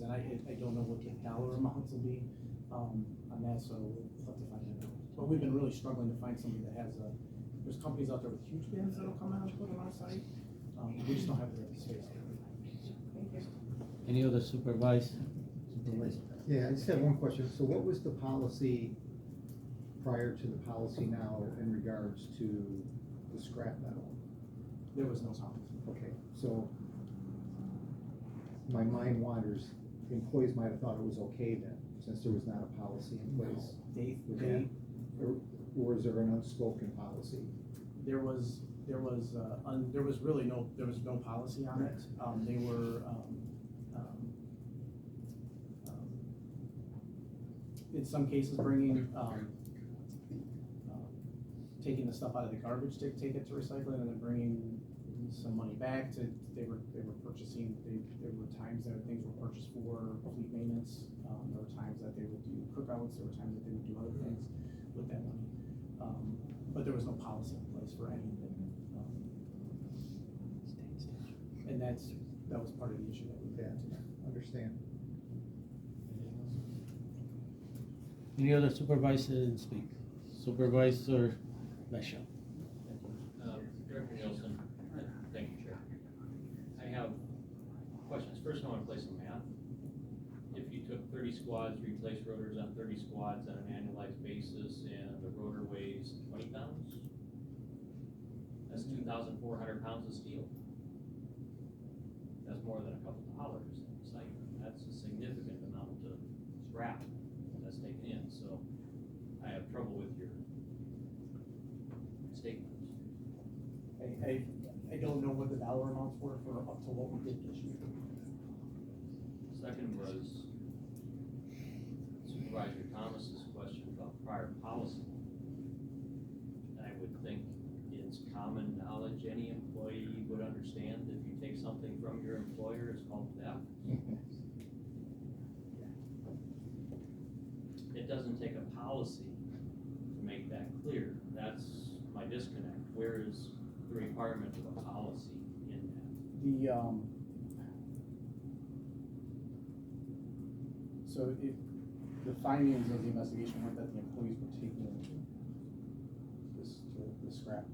And I don't know what the dollar amounts will be on that, so we'll have to find that out. But we've been really struggling to find somebody that has there's companies out there with huge bins that'll come out and put them on site. We just don't have the space. Any other supervisor? Yeah, I just have one question. So what was the policy prior to the policy now in regards to the scrap metal? There was no policy. Okay, so my mind wanders, the employees might have thought it was okay then, since there was not a policy in place. Or was there an unspoken policy? There was no policy on it. They were, in some cases bringing, taking the stuff out of the garbage to take it to recycling and then bringing some money back they were purchasing, there were times that things were purchased for fleet maintenance. There were times that they would do cookouts, there were times that they would do other things with that money. But there was no policy in place for any of it. And that was part of the issue that we had to understand. Any other supervisor didn't speak? Supervisor Bishop. Director Nielsen, thank you, Chair. I have questions. First, I want to play some math. If you took 30 squads, replaced rotors on 30 squads on an annualized basis, and the rotor weighs 20 pounds, that's 2,400 pounds of steel. That's more than a couple dollars in recycling. That's a significant amount of scrap that's taken in. So I have trouble with your statements. I don't know what the dollar amounts were for up to what we did this year. Second was Supervisor Thomas's question about prior policy. I would think it's common knowledge, any employee would understand if you take something from your employer, it's called theft. It doesn't take a policy to make that clear. That's my disconnect. Where is the requirement of a policy in that? So if the findings of the investigation were that the employees were taking the scrap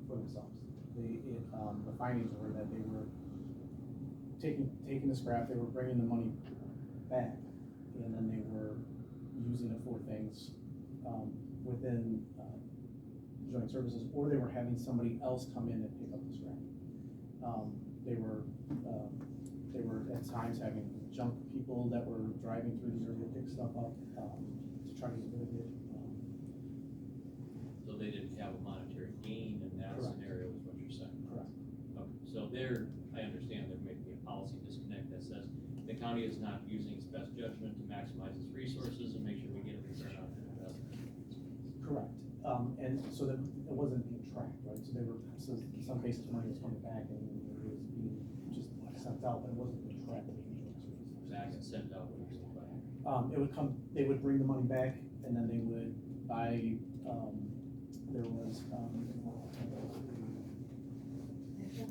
for themselves. The findings were that they were taking the scrap, they were bringing the money back, and then they were using it for things within joint services, or they were having somebody else come in and pick up the scrap. They were at times having junk people that were driving through the area to pick stuff up to try to get rid of it. So they didn't have a monetary gain in that Correct. scenario, is what you're saying? Correct. Okay, so I understand there may be a policy disconnect that says the county is not using its best judgment to maximize its resources and make sure we get a return on that investment. Correct. And so that it wasn't being tracked, right? So they were, so some cases money was coming back and it was being just sent out, but it wasn't being tracked. Back and sent out when you're back. It would come, they would bring the money back and then they would buy, there was,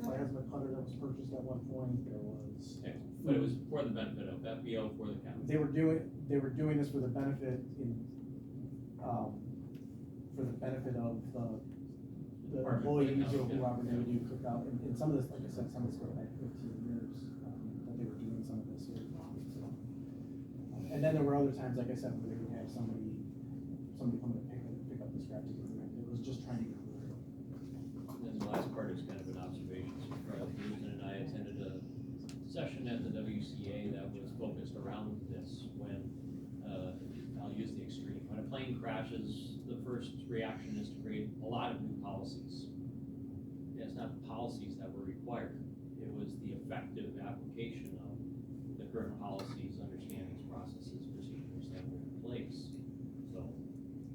plasma cutter that was purchased at one point, there was. Okay, but it was for the benefit of FBO for the county. They were doing this for the benefit of the employees or whoever they would do cookout, and some of this, like I said, some of this goes back 15 years, that they were doing some of this here. So, and then there were other times, like I said, where they would have somebody come to pick up the scraps. It was just trying to get rid of it. And the last part is kind of an observation. So Charlie Houston and I attended a session at the WCA that was focused around this when, I'll use the extreme. When a plane crashes, the first reaction is to create a lot of new policies. Yeah, it's not the policies that were required. It was the effective application of the current policies, understandings, processes, procedures that were in place. So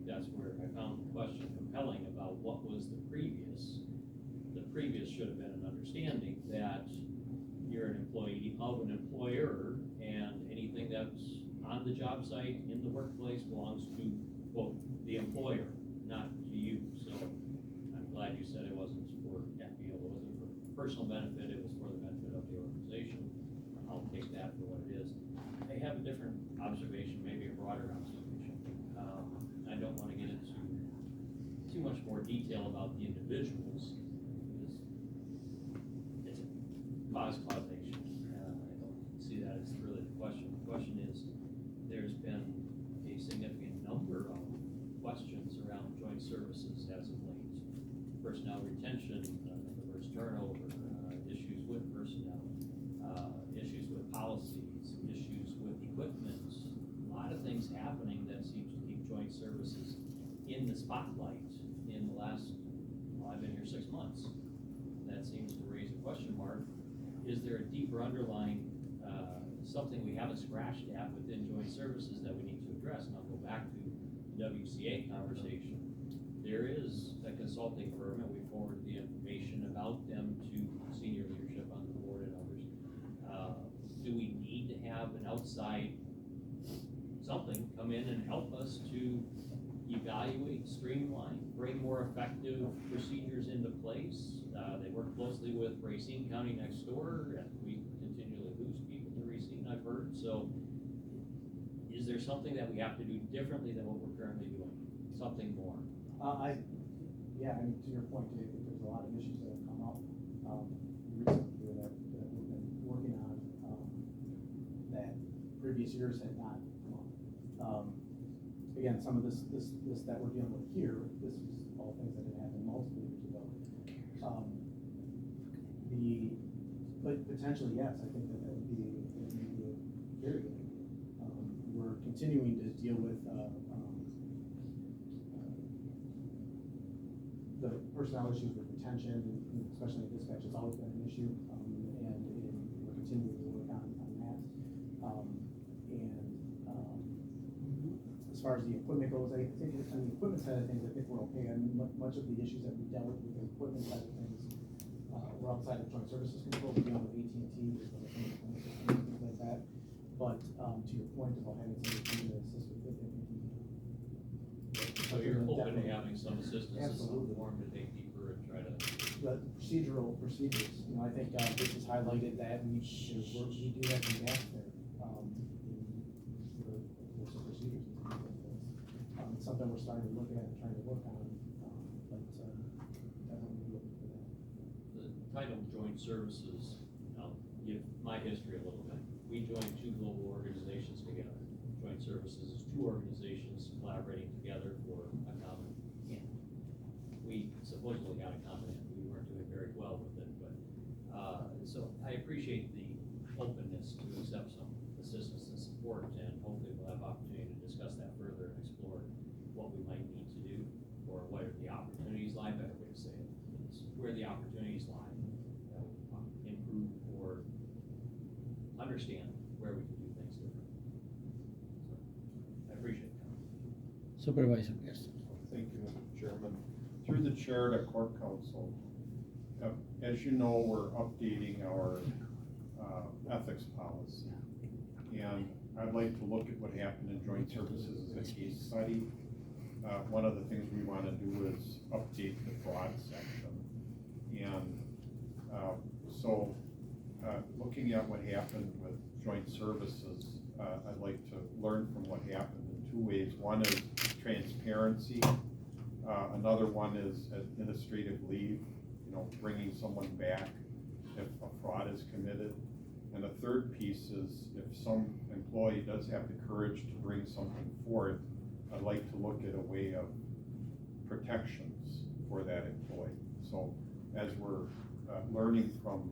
that's where I found the question compelling about what was the previous. The previous should have been an understanding that you're an employee of an employer and anything that's on the job site, in the workplace, belongs to, quote, the employer, not to you. So I'm glad you said it wasn't for FBO, it wasn't for personal benefit, it was for the benefit of the organization. I'll take that for what it is. I have a different observation, maybe a broader observation. I don't want to get into too much more detail about the individuals, because it's a cause causation. I don't see that as really the question. The question is, there's been a significant number of questions around joint services as of late. Personnel retention, reverse turnover, issues with personnel, issues with policies, issues with equipment, a lot of things happening that seems to keep joint services in the spotlight in the last, well, I've been here 6 months. That seems to raise a question mark. Is there a deeper underlying something we haven't scratched at within joint services that we need to address? And I'll go back to the WCA conversation. There is a consulting firm, and we forward the information about them to senior leadership on the board and others. Do we need to have an outside something come in and help us to evaluate, streamline, bring more effective procedures into place? They work closely with Racine County next door, and we continually lose people to Racine, I've heard. So is there something that we have to do differently than what we're currently doing? Something more? Yeah, I mean, to your point, I think there's a lot of issues that have come up recently here that we've been working on that previous years had not come up. Again, some of this that we're dealing with here, this is all things that had happened multiple years ago. But potentially, yes, I think that would be very good. We're continuing to deal with the personnel issues with retention, especially in dispatch. It's always been an issue, and we're continuing to work on that. As far as the equipment goes, I think on the equipment side of things, I think we're okay. I mean, much of the issues that we dealt with the equipment side of things were outside of joint services control. We deal with AT&T, things like that. But to your point about having somebody come in and assist with it, I think So you're open to having some assistance in some absolutely form to dig deeper and try to. the procedures, you know, I think this has highlighted that we do have some gaps there. There's some procedures. It's something we're starting to look at and trying to work on, but definitely looking for that. The title joint services, I'll give my history a little bit. We joined 2 global organizations together. Joint services is 2 organizations collaborating together for a common end. We supposedly had a common end. We weren't doing very well with it, but so I appreciate the openness to accept some assistance and support, and hopefully we'll have opportunity to discuss that further and explore what we might need to do, or what the opportunities lie. Better way to say it. It's where the opportunities lie that will improve or understand where we can do things differently. So I appreciate it. Supervisor, yes. Thank you, Chair. the chair to court counsel. As you know, we're updating our ethics policy. And I'd like to look at what happened in joint services as a case study. One of the things we want to do is update the fraud section. And so looking at what happened with joint services, I'd like to learn from what happened in two ways. One is transparency. Another one is administrative leave, bringing someone back if a fraud is committed. And the third piece is if some employee does have the courage to bring something forth, I'd like to look at a way of protections for that employee. So as we're learning from,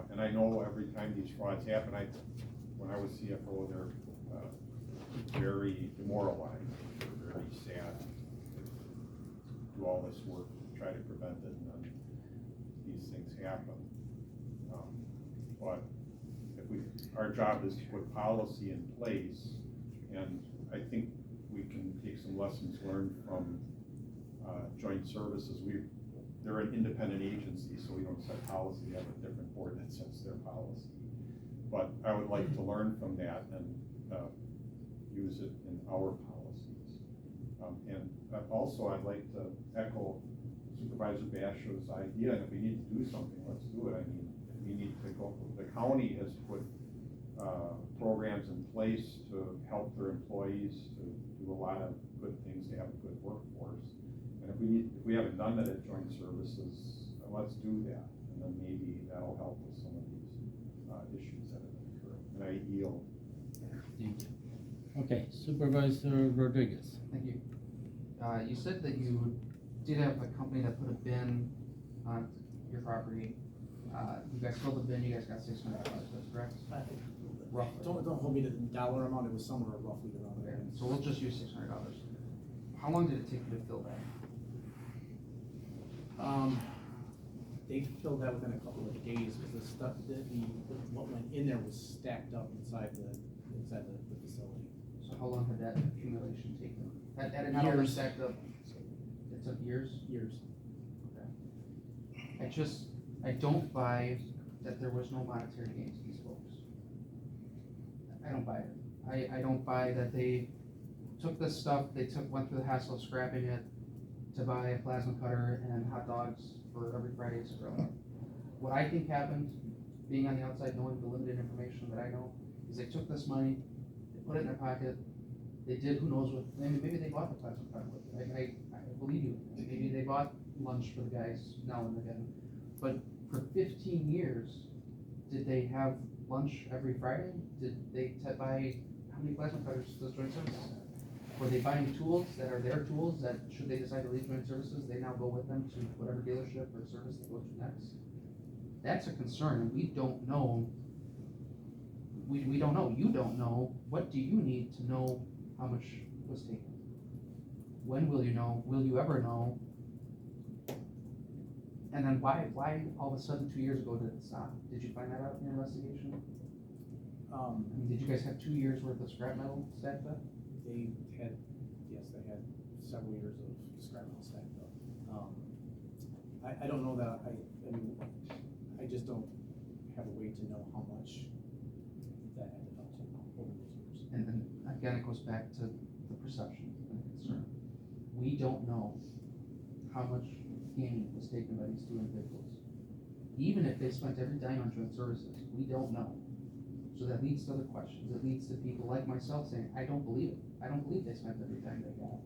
and I know every time these frauds happen, when I was CFO, they're very demoralized, they're very sad. Do all this work to try to prevent it, and then these things happen. But our job is to put policy in place, and I think we can take some lessons learned from joint services. They're an independent agency, so we don't set policy. We have a different board that sets their policy. But I would like to learn from that and use it in our policies. And also, I'd like to echo Supervisor Basho's idea, and if we need to do something, let's do it. I mean, we need to go. The county has put programs in place to help their employees to do a lot of good things to have a good workforce. And if we haven't done that at joint services, let's do that, and then maybe that'll help with some of these issues that have been occurring. And I yield. Thank you. Okay, Supervisor Rodriguez. Thank you. You said that you did have a company that put a bin on your property. You guys filled the bin, you guys got $600, that's correct? I think Roughly. Don't hold me to the dollar amount, it was somewhere roughly around there. Okay, so we'll just use $600. How long did it take you to fill that? They filled that within a couple of days, because the stuff, what went in there was stacked up inside the facility. So how long did that accumulation take them? That had not only Years. stacked up, it took years? Years. Okay. I don't buy that there was no monetary gain to these folks. I don't buy it. I don't buy that they took this stuff, went through the hassle of scrapping it to buy a plasma cutter and hot dogs for every Friday's grill. What I think happened, being on the outside, knowing the limited information that I know, is they took this money, they put it in their pocket, they did who knows what, maybe they bought the plasma cutter with it. I believe you. Maybe they bought lunch for the guys now and again. But for 15 years, did they have lunch every Friday? Did they buy, how many plasma cutters does joint services have? Were they buying tools that are their tools that, should they decide to leave joint services, they now go with them to whatever dealership or service they go to next? That's a concern, and we don't know. We don't know. You don't know. What do you need to know how much was taken? When will you know? Will you ever know? And then why all of a sudden 2 years ago did it stop? Did you find that out in your investigation? Did you guys have 2 years worth of scrap metal stacked up? They had several years of scrap metal stacked up. I don't know that, I just don't have a way to know how much that ended up to over those years. And then again, it goes back to the perception and the concern. We don't know how much gain was taken by these two individuals. Even if they spent every dime on joint services, we don't know. So that leads to other questions. It leads to people like myself saying, I don't believe it. I don't believe they spent every dime they got.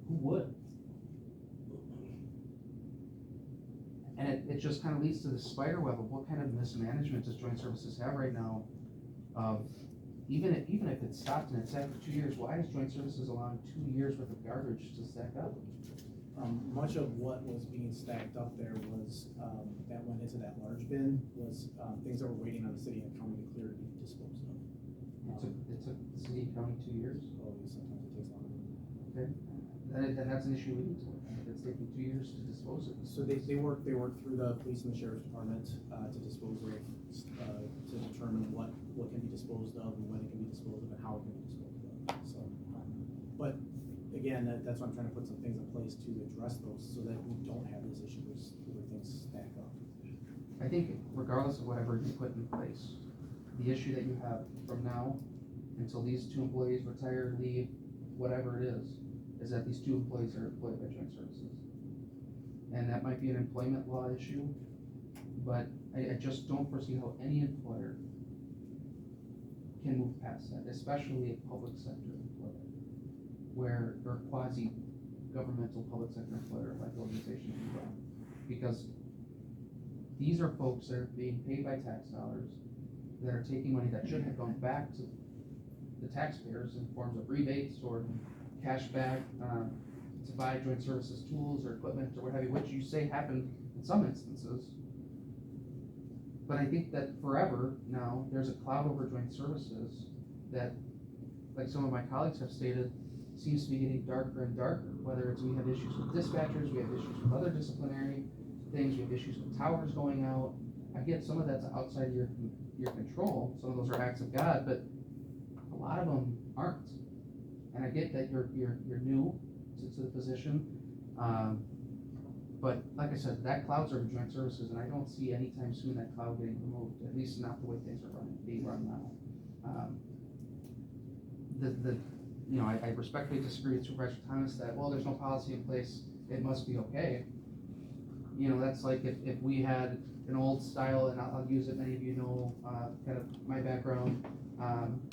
Who would? And it just kind of leads to the spider web of what kind of mismanagement does joint services have right now of, even if it stopped and it's after 2 years, why is joint services allowing 2 years worth of garbage to stack up? Much of what was being stacked up there was, that went into that large bin, was things that were waiting on the city and county to clear to be disposed of. It took the city and county 2 years? Oh, sometimes it takes longer. Okay, then that's an issue we need to look at, if it's taking 2 years to dispose of. So they work through the police and the sheriff's department, to dispose of, to determine what can be disposed of and when it can be disposed of and how it can be disposed of, so. But again, that's why I'm trying to put some things in place to address those, so that we don't have these issues where things stack up. I think regardless of whatever you put in place, the issue that you have from now until these two employees retire, leave, whatever it is that these two employees are employed by joint services. And that might be an employment law issue, but I just don't foresee how any employer can move past that, especially a public sector employer, or quasi-governmental public sector employer like the organization you run. Because these are folks that are being paid by tax dollars, that are taking money that should have gone back to the taxpayers in forms of rebates or cash back to buy joint services tools or equipment or what have you, which you say happened in some instances. But I think that forever now, there's a cloud over joint services that, like some of my colleagues have stated, seems to be getting darker and darker. Whether it's we have issues with dispatchers, we have issues with other disciplinary things, we have issues with towers going out. I get some of that's outside your control. Some of those are acts of God, but a lot of them aren't. And I get that you're new to the position, but like I said, that cloud's over joint services, and I don't see anytime soon that cloud getting removed. At least not the way things are being run now. I respectfully disagree with Supervisor Thomas that, well, there's no policy in place, it must be okay. That's like if we had an old style, and I'll use it, many of you know, kind of my background,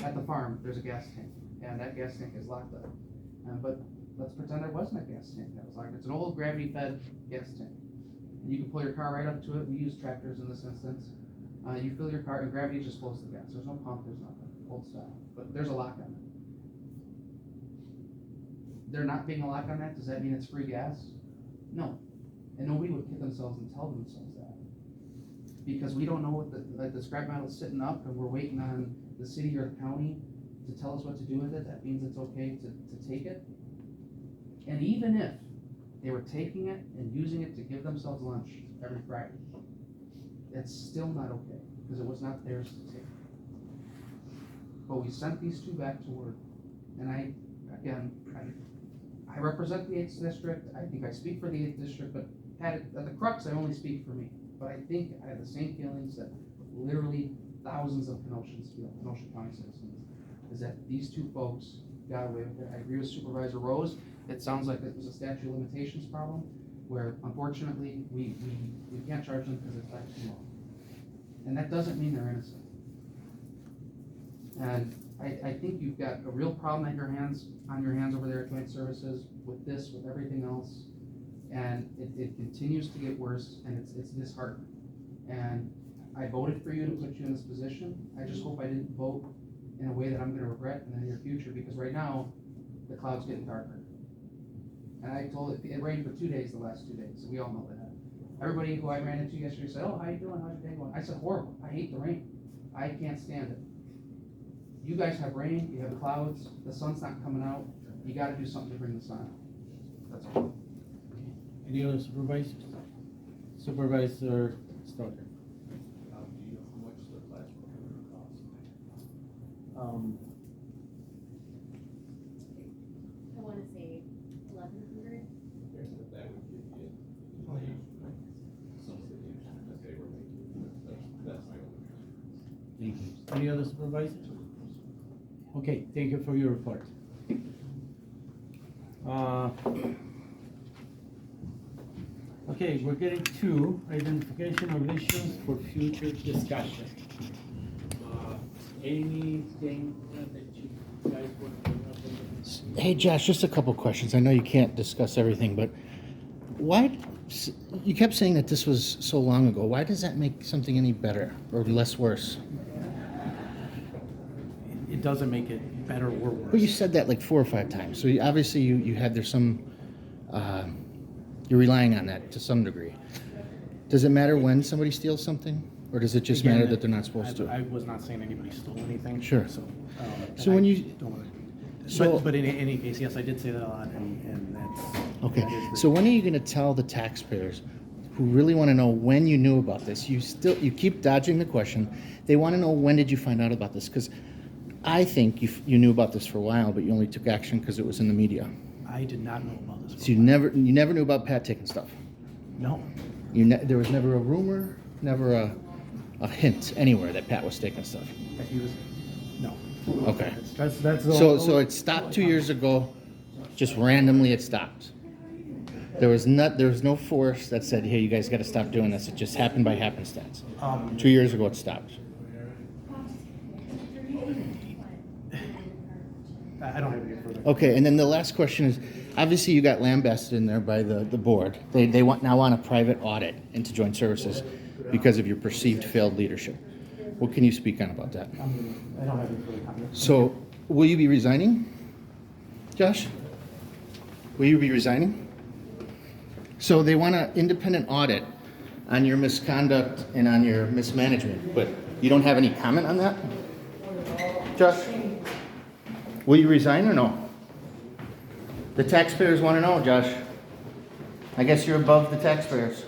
at the farm, there's a gas tank, and that gas tank is locked up. But let's pretend there wasn't a gas tank that was locked. It's an old gravity-fed gas tank. And you can pull your car right up to it. We use tractors in this instance. You fill your car, and gravity just flows the gas. There's no pump, there's nothing, old style. But there's a lock on it. There not being a lock on that, does that mean it's free gas? No. And nobody would kid themselves and tell themselves that. Because we don't know what the scrap metal's sitting up, and we're waiting on the city or the county to tell us what to do with it. That means it's okay to take it. And even if they were taking it and using it to give themselves lunch every Friday, it's still not okay, because it was not theirs to take. But we sent these two back to work, and I represent the 8th district. I think I speak for the 8th district, but at the crux, I only speak for me. But I think I have the same feelings that literally thousands of Kenosha County citizens, is that these two folks got away with it. I agree with Supervisor Rose. It sounds like it was a statute of limitations problem, where unfortunately we can't charge them because it's back too long. And that doesn't mean they're innocent. And I think you've got a real problem on your hands over there at Joint Services with this, with everything else. And it continues to get worse, and it's disheartening. And I voted for you to put you in this position. I just hope I didn't vote in a way that I'm gonna regret in the near future, because right now, the cloud's getting darker. And I told it rained for 2 days the last 2 days, so we all know that. Everybody who I ran into yesterday said, oh, how you doing, how's your day going? I said, horrible, I hate the rain. I can't stand it. You guys have rain, you have clouds, the sun's not coming out, you gotta do something to bring the sun out. That's all. Any other supervisors? Supervisor Stoker. Do you know how much the classroom cost? I wanna say 1,100. That would give you some solution that they were making. That's my only. Thank you. Any other supervisors? Okay, thank you for your report. Okay, we're getting to identification of issues for future discussion. Anything that you guys want to bring up? Hey Josh, just a couple questions. I know you can't discuss everything, but why, you kept saying that this was so long ago. Why does that make something any better or less worse? It doesn't make it better or worse. Well, you said that like 4 or 5 times. So obviously you had, there's some, you're relying on that to some degree. Does it matter when somebody steals something? Or does it just matter that they're not supposed to? I was not saying anybody stole anything. Sure. So when you don't wanna, So- but in any case, yes, I did say that a lot, and that's Okay, that is the- so when are you gonna tell the taxpayers who really wanna know when you knew about this? You keep dodging the question. They wanna know, when did you find out about this? Because I think you knew about this for a while, but you only took action because it was in the media. I did not know about this. So you never knew about Pat taking stuff? No. There was never a rumor, never a hint anywhere that Pat was taking stuff? That he was, no. Okay. That's So it stopped 2 years ago, just randomly it stopped. There was no force that said, hey, you guys gotta stop doing this, it just happened by happenstance. 2 years ago it stopped. I don't have any further. Okay, and then the last question is, obviously you got lambasted in there by the board. They now want a private audit into joint services because of your perceived failed leadership. What can you speak on about that? I don't have any further comments. So, will you be resigning, Josh? Will you be resigning? So they want an independent audit on your misconduct and on your mismanagement, but you don't have any comment on that? Josh? Will you resign or no? The taxpayers want to know, Josh. I guess you're above the taxpayers.